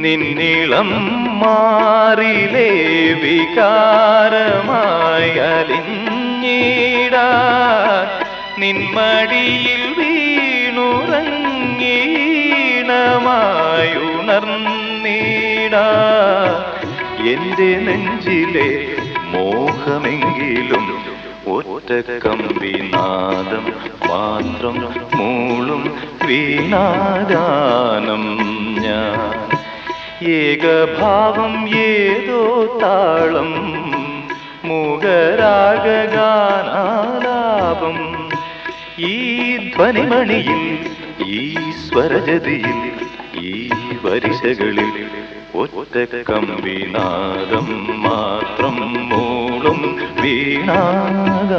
നിന്നിളം മാറിലേ വികാരമായി അലിഞ്ഞിടാൻ നിന്മടിയിൽ വീണുറങ്ങീണമായുണർന്നിടാൻ എന്റെ നെഞ്ചിലെ മോഹമെങ്കിലും ഒറ്റ കമ്പിനാദം മാത്രം മൂളും വീണാഗാനം ഞാൻ ഏകഭാവം ഏതോ താളം മൂകരാഗാനാലാപം ഈ ധ്വനിമണിയിൽ ഈ സ്വരജതിയിൽ ഈ വരിശകളിൽ ഒറ്റ കമ്പിനാദം മാത്രം മൂളും വീണാഗാനം